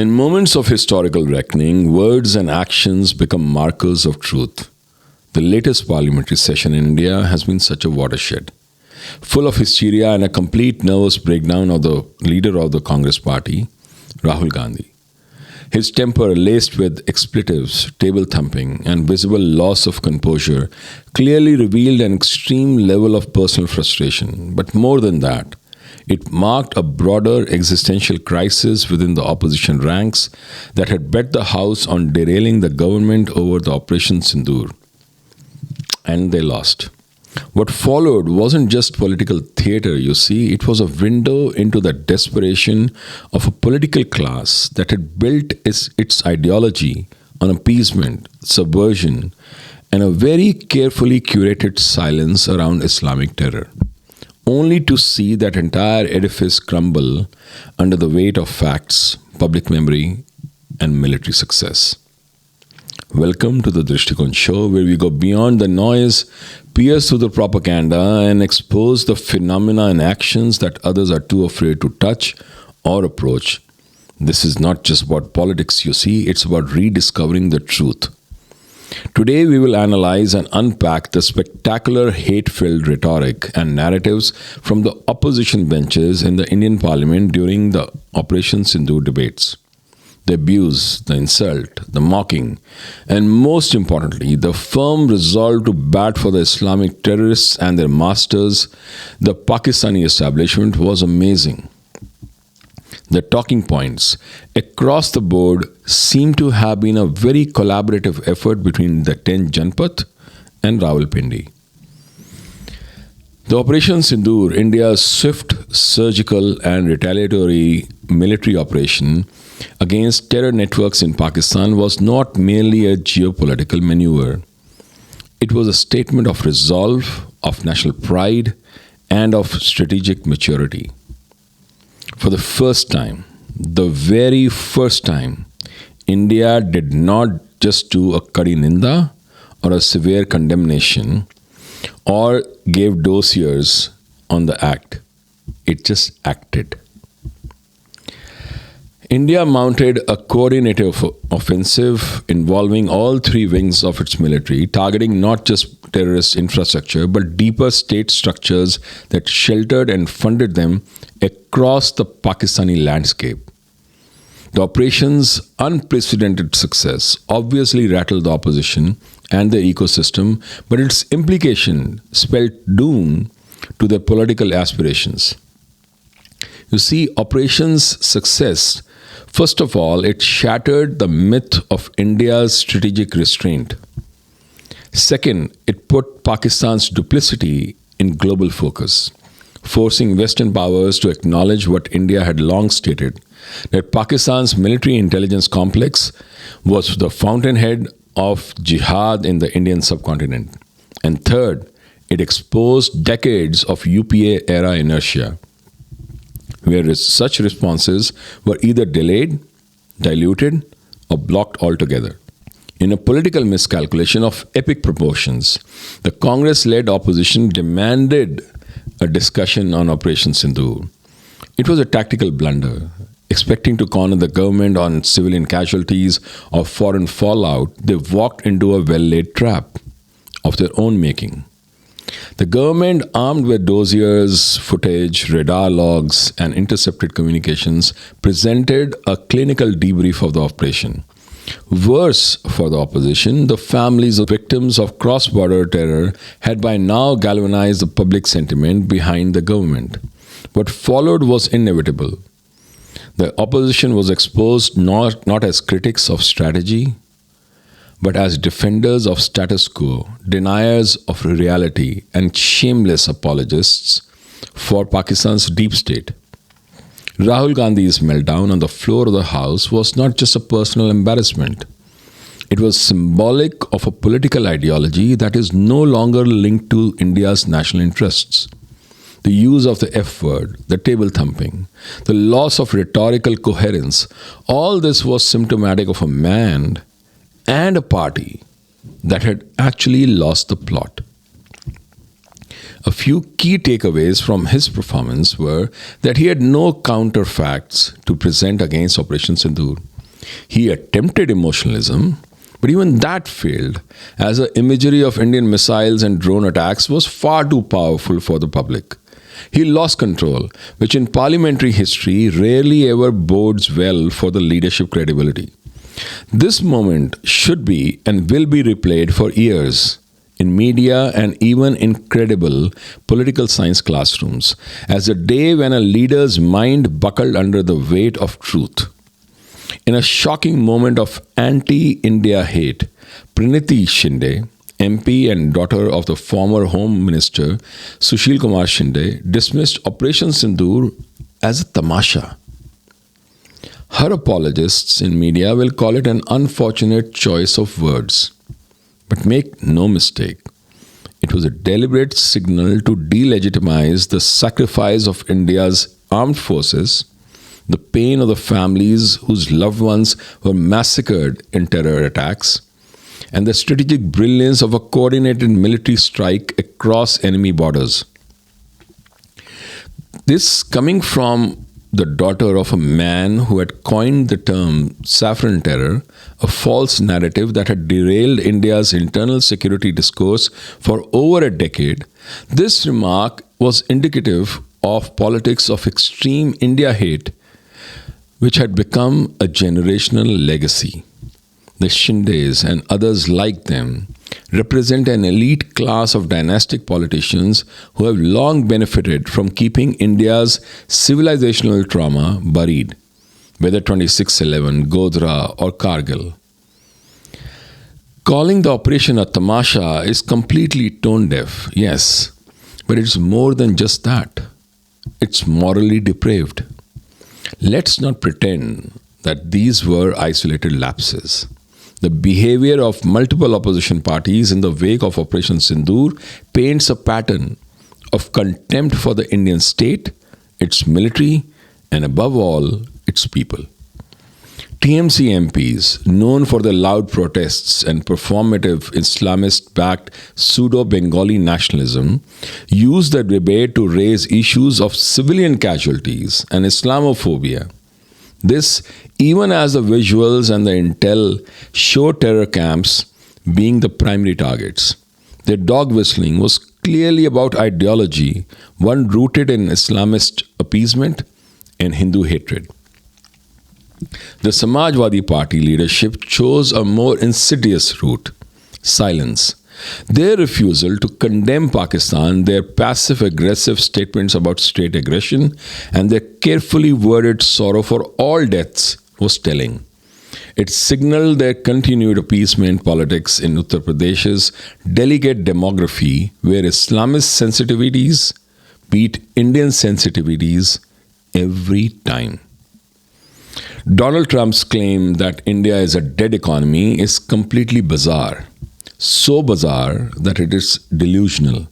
In moments of historical reckoning, words and actions become markers of truth. The latest parliamentary session in India has been such a watershed, full of hysteria and a complete nervous breakdown of the leader of the Congress party, Rahul Gandhi. His temper, laced with expletives, table thumping, and visible loss of composure, clearly revealed an extreme level of personal frustration. But more than that, it marked a broader existential crisis within the opposition ranks that had bet the House on derailing the government over the Operation Sindoor. And they lost. What followed wasn't just political theatre, you see, it was a window into the desperation of a political class that had built its ideology on appeasement, subversion, and a very carefully curated silence around Islamic terror, only to see that entire edifice crumble under the weight of facts, public memory, and military success. Welcome to the Dishikon Show, where we go beyond the noise, pierce through the propaganda, and expose the phenomena and actions that others are too afraid to touch or approach. This is not just about politics, you see, it's about rediscovering the truth. Today, we will analyze and unpack the spectacular hate-filled rhetoric and narratives from the opposition benches in the Indian Parliament during the Operation Sindoor debates. The abuse, the insult, the mocking, and most importantly, the firm resolve to bat for the Islamic terrorists and their masters, the Pakistani establishment, was amazing. The talking points across the board seem to have been a very collaborative effort between the 10 Janpath and Rawalpindi. The Operation Sindoor, India's swift, surgical and retaliatory military operation against terror networks in Pakistan, was not merely a geopolitical maneuver. It was a statement of resolve, of national pride, and of strategic maturity. For the first time, the very first time, India did not just do a kadi ninda or a severe condemnation or gave dossiers on the act. It just acted. India mounted a coordinated offensive involving all three wings of its military, targeting not just terrorist infrastructure, but deeper state structures that sheltered and funded them across the Pakistani landscape. The operation's unprecedented success obviously rattled the opposition and their ecosystem, but its implication spelled doom to their political aspirations. You see, Operation's success, first of all, it shattered the myth of India's strategic restraint. Second, it put Pakistan's duplicity in global focus, forcing Western powers to acknowledge what India had long stated, that Pakistan's military intelligence complex was the fountainhead of jihad in the Indian subcontinent. And third, it exposed decades of UPA-era inertia, where such responses were either delayed, diluted, or blocked altogether. In a political miscalculation of epic proportions, the Congress-led opposition demanded a discussion on Operation Sindoor. It was a tactical blunder. Expecting to corner the government on civilian casualties or foreign fallout, they walked into a well-laid trap of their own making. The government, armed with dossiers, footage, radar logs, and intercepted communications, presented a clinical debrief of the operation. Worse for the opposition, the families of victims of cross-border terror had by now galvanized the public sentiment behind the government. What followed was inevitable. The opposition was exposed not as critics of strategy, but as defenders of status quo, deniers of reality, and shameless apologists for Pakistan's deep state. Rahul Gandhi's meltdown on the floor of the House was not just a personal embarrassment. It was symbolic of a political ideology that is no longer linked to India's national interests. The use of the F word, the table thumping, the loss of rhetorical coherence, all this was symptomatic of a man and a party that had actually lost the plot. A few key takeaways from his performance were that he had no counterfacts to present against Operation Sindoor. He attempted emotionalism, but even that failed, as the imagery of Indian missiles and drone attacks was far too powerful for the public. He lost control, which in parliamentary history rarely ever bodes well for the leadership credibility. This moment should be and will be replayed for years in media and even in credible political science classrooms as a day when a leader's mind buckled under the weight of truth. In a shocking moment of anti-India hate, Praniti Shinde, MP and daughter of the former Home Minister Sushil Kumar Shinde, dismissed Operation Sindoor as a tamasha. Her apologists in media will call it an unfortunate choice of words. But make no mistake, it was a deliberate signal to delegitimize the sacrifice of India's armed forces, the pain of the families whose loved ones were massacred in terror attacks, and the strategic brilliance of a coordinated military strike across enemy borders. This coming from the daughter of a man who had coined the term saffron terror, a false narrative that had derailed India's internal security discourse for over a decade, this remark was indicative of politics of extreme India hate, which had become a generational legacy. The Shindes and others like them represent an elite class of dynastic politicians who have long benefited from keeping India's civilizational trauma buried, whether 26/11, Godhra or Kargil. Calling the operation a tamasha is completely tone deaf, yes, but it's more than just that. It's morally depraved. Let's not pretend that these were isolated lapses. The behavior of multiple opposition parties in the wake of Operation Sindoor paints a pattern of contempt for the Indian state, its military, and above all, its people. TMC MPs, known for their loud protests and performative Islamist-backed pseudo-Bengali nationalism, used the debate to raise issues of civilian casualties and Islamophobia. This, even as the visuals and the intel show terror camps being the primary targets. Their dog whistling was clearly about ideology, one rooted in Islamist appeasement and Hindu hatred. The Samajwadi Party leadership chose a more insidious route: silence. Their refusal to condemn Pakistan, their passive-aggressive statements about state aggression, and their carefully worded sorrow for all deaths was telling. It signaled their continued appeasement politics in Uttar Pradesh's delicate demography, where Islamist sensitivities beat Indian sensitivities every time. Donald Trump's claim that India is a dead economy is completely bizarre. So bizarre that it is delusional.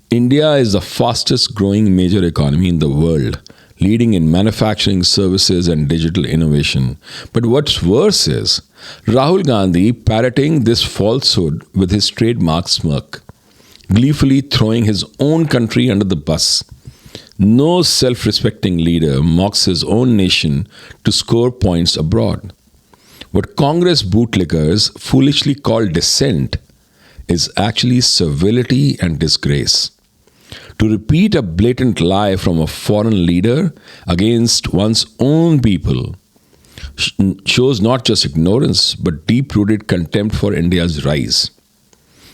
India is the fastest growing major economy in the world, leading in manufacturing, services, and digital innovation. But what's worse is Rahul Gandhi parroting this falsehood with his trademark smirk, gleefully throwing his own country under the bus. No self-respecting leader mocks his own nation to score points abroad. What Congress bootlickers foolishly call dissent is actually servility and disgrace. To repeat a blatant lie from a foreign leader against one's own people shows not just ignorance but deep-rooted contempt for India's rise.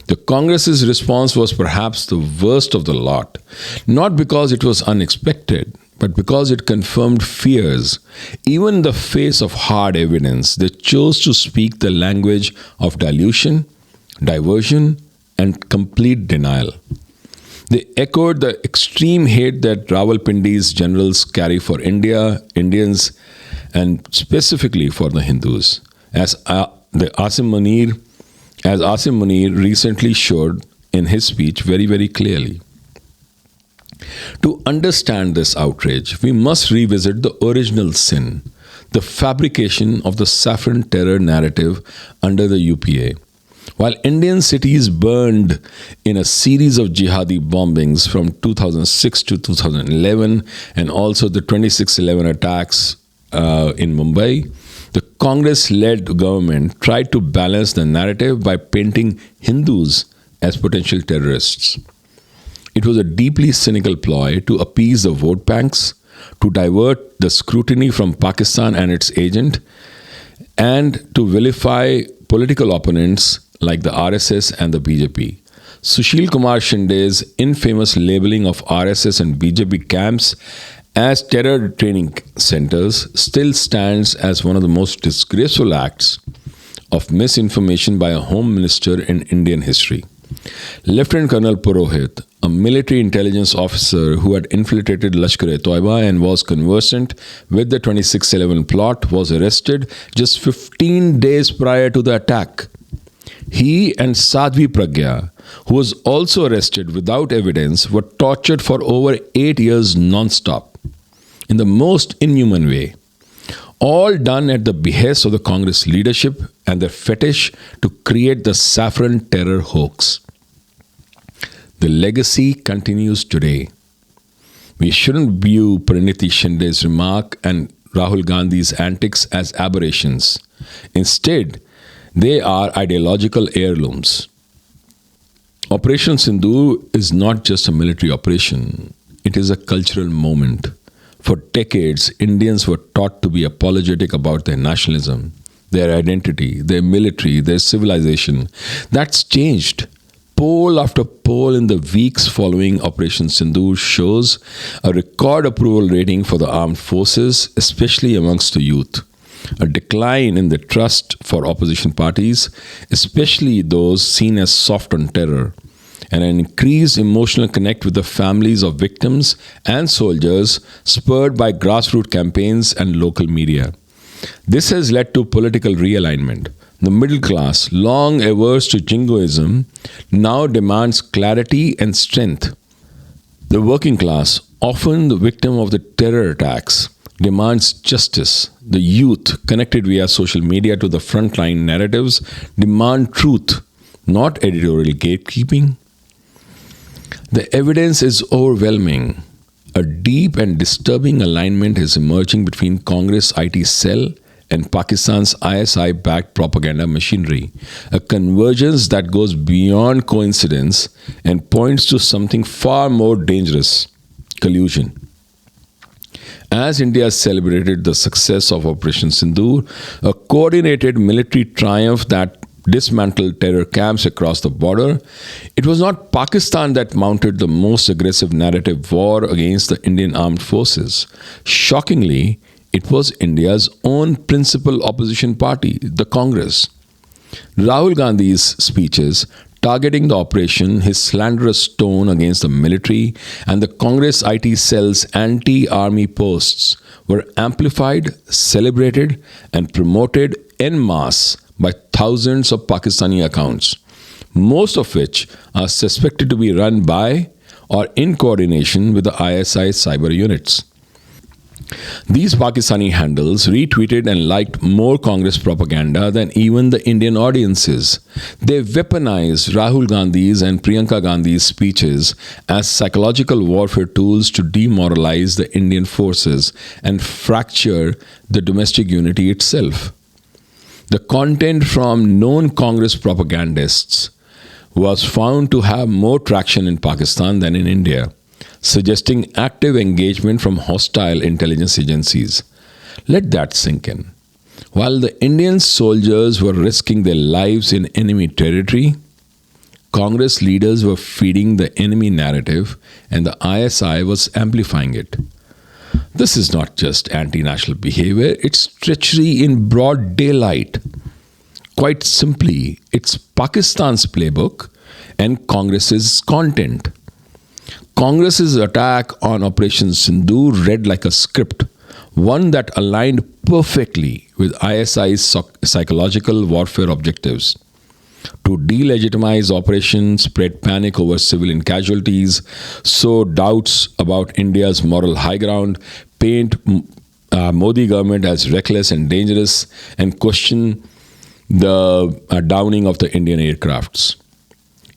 The Congress's response was perhaps the worst of the lot, not because it was unexpected, but because it confirmed fears. Even in the face of hard evidence, they chose to speak the language of dilution, diversion, and complete denial. They echoed the extreme hate that Rawalpindi's generals carry for India, Indians, and specifically for the Hindus, as Asim Munir recently showed in his speech very, very clearly. To understand this outrage, we must revisit the original sin, the fabrication of the saffron terror narrative under the UPA. While Indian cities burned in a series of jihadi bombings from 2006 to 2011 and also the 26/11 attacks in Mumbai, the Congress-led government tried to balance the narrative by painting Hindus as potential terrorists. It was a deeply cynical ploy to appease the vote banks, to divert the scrutiny from Pakistan and its agent, and to vilify political opponents like the RSS and the BJP. Sushil Kumar Shinde's infamous labeling of RSS and BJP camps as terror training centers still stands as one of the most disgraceful acts of misinformation by a home minister in Indian history. Lieutenant Colonel Purohit, a military intelligence officer who had infiltrated Lashkar-e-Toiba and was conversant with the 2611 plot, was arrested just 15 days prior to the attack. He and Sadhvi Pragya, who was also arrested without evidence, were tortured for over 8 years non-stop in the most inhuman way. All done at the behest of the Congress leadership and their fetish to create the saffron terror hoax. The legacy continues today. We shouldn't view Praniti Shinde's remark and Rahul Gandhi's antics as aberrations. Instead, they are ideological heirlooms. Operation Sindoor is not just a military operation. It is a cultural moment. For decades, Indians were taught to be apologetic about their nationalism, their identity, their military, their civilization. That's changed. Poll after poll in the weeks following Operation Sindoor shows a record approval rating for the armed forces, especially amongst the youth. A decline in the trust for opposition parties, especially those seen as soft on terror, and an increased emotional connect with the families of victims and soldiers spurred by grassroots campaigns and local media. This has led to political realignment. The middle class, long averse to jingoism, now demands clarity and strength. The working class, often the victim of the terror attacks, demands justice. The youth, connected via social media to the frontline narratives, demand truth, not editorial gatekeeping. The evidence is overwhelming. A deep and disturbing alignment is emerging between Congress-IT cell and Pakistan's ISI-backed propaganda machinery, a convergence that goes beyond coincidence and points to something far more dangerous: collusion. As India celebrated the success of Operation Sindoor, a coordinated military triumph that dismantled terror camps across the border, it was not Pakistan that mounted the most aggressive narrative war against the Indian armed forces. Shockingly, it was India's own principal opposition party, the Congress. Rahul Gandhi's speeches targeting the operation, his slanderous tone against the military, and the Congress-IT cell's anti-army posts were amplified, celebrated, and promoted en masse by thousands of Pakistani accounts, most of which are suspected to be run by or in coordination with the ISI cyber units. These Pakistani handles retweeted and liked more Congress propaganda than even the Indian audiences. They weaponized Rahul Gandhi's and Priyanka Gandhi's speeches as psychological warfare tools to demoralize the Indian forces and fracture the domestic unity itself. The content from known Congress propagandists was found to have more traction in Pakistan than in India, suggesting active engagement from hostile intelligence agencies. Let that sink in. While the Indian soldiers were risking their lives in enemy territory, Congress leaders were feeding the enemy narrative and the ISI was amplifying it. This is not just anti-national behavior, it's treachery in broad daylight. Quite simply, it's Pakistan's playbook and Congress's content. Congress's attack on Operation Sindoor read like a script, one that aligned perfectly with ISI's psychological warfare objectives: to delegitimize operations, spread panic over civilian casualties, sow doubts about India's moral high ground, paint Modi government as reckless and dangerous, and question the downing of the Indian aircrafts.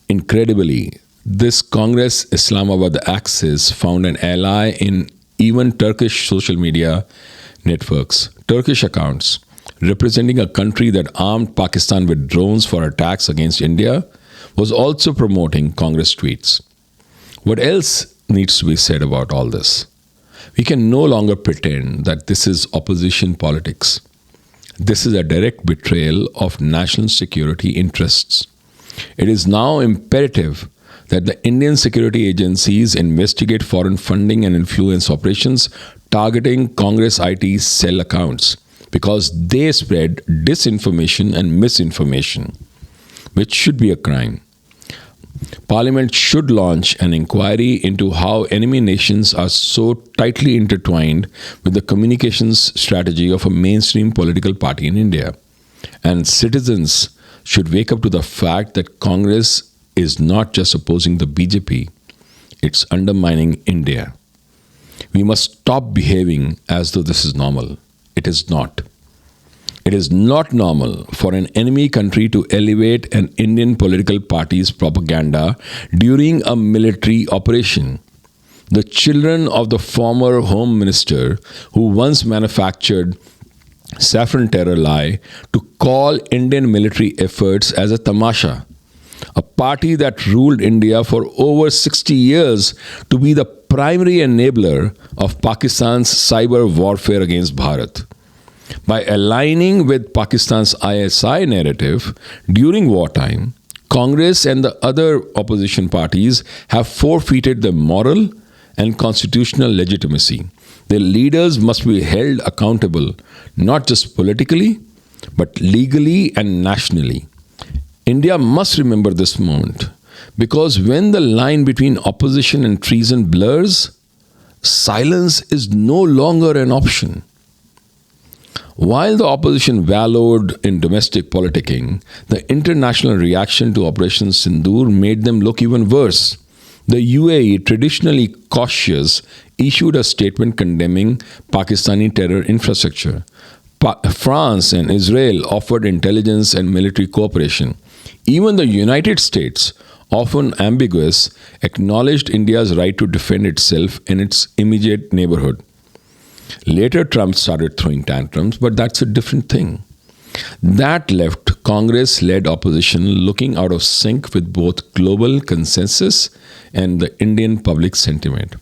Incredibly, this Congress-Islamabad axis found an ally in even Turkish social media networks. Turkish accounts representing a country that armed Pakistan with drones for attacks against India, was also promoting Congress tweets. What else needs to be said about all this? We can no longer pretend that this is opposition politics. This is a direct betrayal of national security interests. It is now imperative that the Indian security agencies investigate foreign funding and influence operations targeting Congress-ISI cell accounts because they spread disinformation and misinformation, which should be a crime. Parliament should launch an inquiry into how enemy nations are so tightly intertwined with the communications strategy of a mainstream political party in India. And citizens should wake up to the fact that Congress is not just opposing the BJP, it's undermining India. We must stop behaving as though this is normal. It is not. It is not normal for an enemy country to elevate an Indian political party's propaganda during a military operation. The children of the former Home Minister who once manufactured saffron terror lie to call Indian military efforts as a tamasha, a party that ruled India for over 60 years to be the primary enabler of Pakistan's cyber warfare against Bharat. By aligning with Pakistan's ISI narrative during wartime, Congress and the other opposition parties have forfeited their moral and constitutional legitimacy. Their leaders must be held accountable, not just politically, but legally and nationally. India must remember this moment, because when the line between opposition and treason blurs, silence is no longer an option. While the opposition wallowed in domestic politicking, the international reaction to Operation Sindoor made them look even worse. The UAE, traditionally cautious, issued a statement condemning Pakistani terror infrastructure. France and Israel offered intelligence and military cooperation. Even the United States, often ambiguous, acknowledged India's right to defend itself in its immediate neighborhood. Later, Trump started throwing tantrums, but that's a different thing. That left Congress-led opposition looking out of sync with both global consensus and the Indian public sentiment.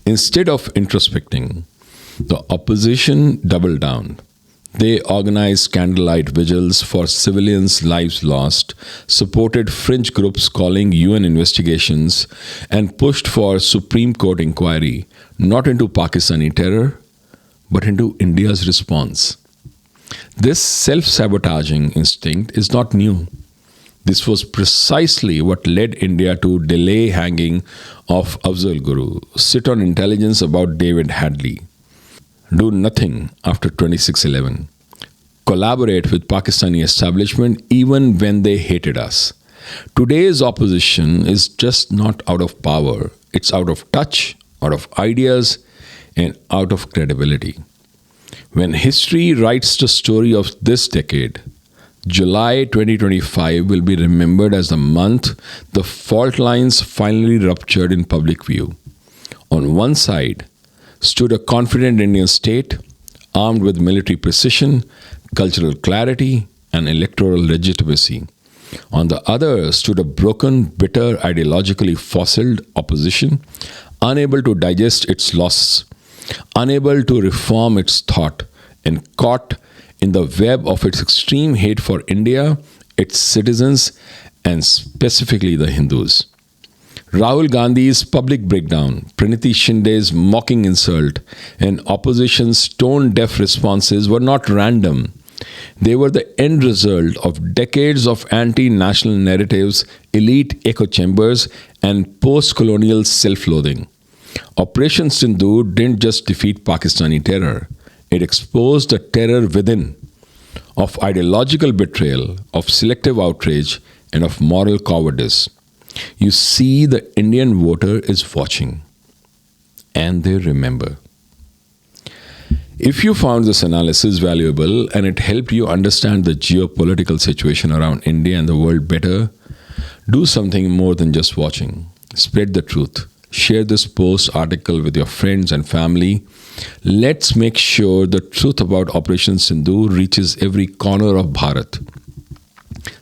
Instead of introspecting, the opposition doubled down. They organized candlelight vigils for civilians' lives lost, supported fringe groups calling UN investigations, and pushed for Supreme Court inquiry, not into Pakistani terror, but into India's response. This self-sabotaging instinct is not new. This was precisely what led India to delay hanging of Afzal Guru, sit on intelligence about David Hadley, do nothing after 26/11, collaborate with Pakistani establishment even when they hated us. Today's opposition is just not out of power. It's out of touch, out of ideas, and out of credibility. When history writes the story of this decade, July 2025 will be remembered as the month the fault lines finally ruptured in public view. On one side stood a confident Indian state, armed with military precision, cultural clarity, and electoral legitimacy. On the other stood a broken, bitter, ideologically fossiled opposition, unable to digest its losses, unable to reform its thought, and caught in the web of its extreme hate for India, its citizens, and specifically the Hindus. Rahul Gandhi's public breakdown, Praniti Shinde's mocking insult, and opposition's tone-deaf responses were not random. They were the end result of decades of anti-national narratives, elite echo chambers, and post-colonial self-loathing. Operation Sindoor didn't just defeat Pakistani terror. It exposed the terror within, of ideological betrayal, of selective outrage, and of moral cowardice. You see, the Indian voter is watching, and they remember. If you found this analysis valuable and it helped you understand the geopolitical situation around India and the world better, do something more than just watching. Spread the truth. Share this post article with your friends and family. Let's make sure the truth about Operation Sindoor reaches every corner of Bharat.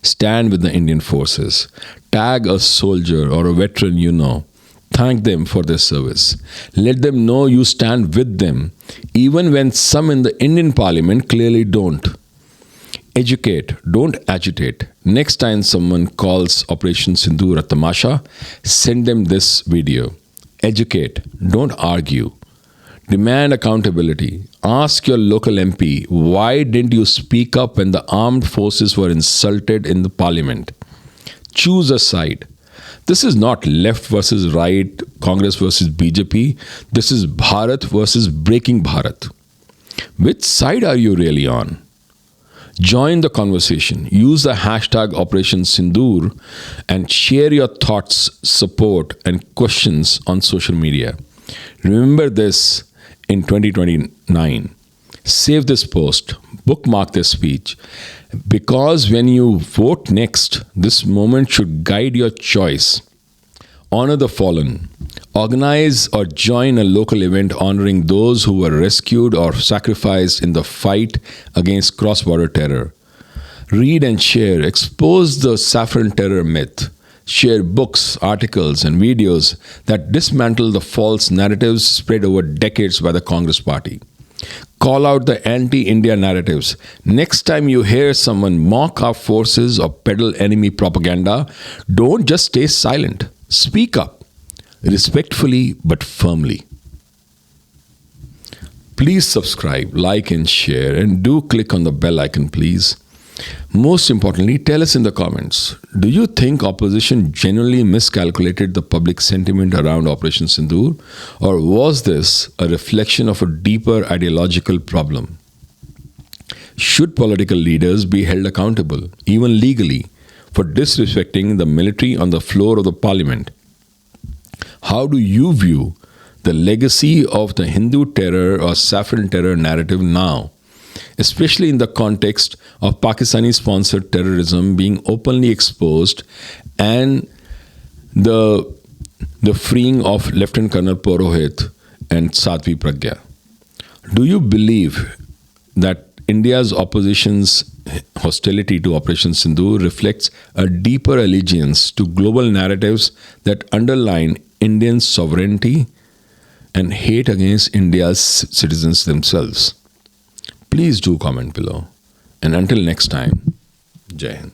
Stand with the Indian forces. Tag a soldier or a veteran you know. Thank them for their service. Let them know you stand with them, even when some in the Indian Parliament clearly don't. Educate, don't agitate. Next time someone calls Operation Sindoor a Tamasha, send them this video. Educate, don't argue. Demand accountability. Ask your local MP, why didn't you speak up when the armed forces were insulted in the parliament? Choose a side. This is not left versus right, Congress versus BJP. This is Bharat versus breaking Bharat. Which side are you really on? Join the conversation. Use the hashtag Operation Sindoor and share your thoughts, support, and questions on social media. Remember this in 2029. Save this post, bookmark this speech, because when you vote next, this moment should guide your choice. Honor the fallen. Organize or join a local event honoring those who were rescued or sacrificed in the fight against cross-border terror. Read and share. Expose the saffron terror myth. Share books, articles, and videos that dismantle the false narratives spread over decades by the Congress Party. Call out the anti-India narratives. Next time you hear someone mock our forces or peddle enemy propaganda, don't just stay silent. Speak up, respectfully but firmly. Please subscribe, like, and share, and do click on the bell icon, please. Most importantly, tell us in the comments, do you think opposition genuinely miscalculated the public sentiment around Operation Sindoor, or was this a reflection of a deeper ideological problem? Should political leaders be held accountable, even legally, for disrespecting the military on the floor of the parliament? How do you view the legacy of the Hindu terror or saffron terror narrative now, especially in the context of Pakistani-sponsored terrorism being openly exposed and the freeing of Lieutenant Colonel Purohit and Sadhvi Pragya? Do you believe that India's opposition's hostility to Operation Sindoor reflects a deeper allegiance to global narratives that underline Indian sovereignty and hate against India's citizens themselves? Please do comment below. And until next time, Jai Hind.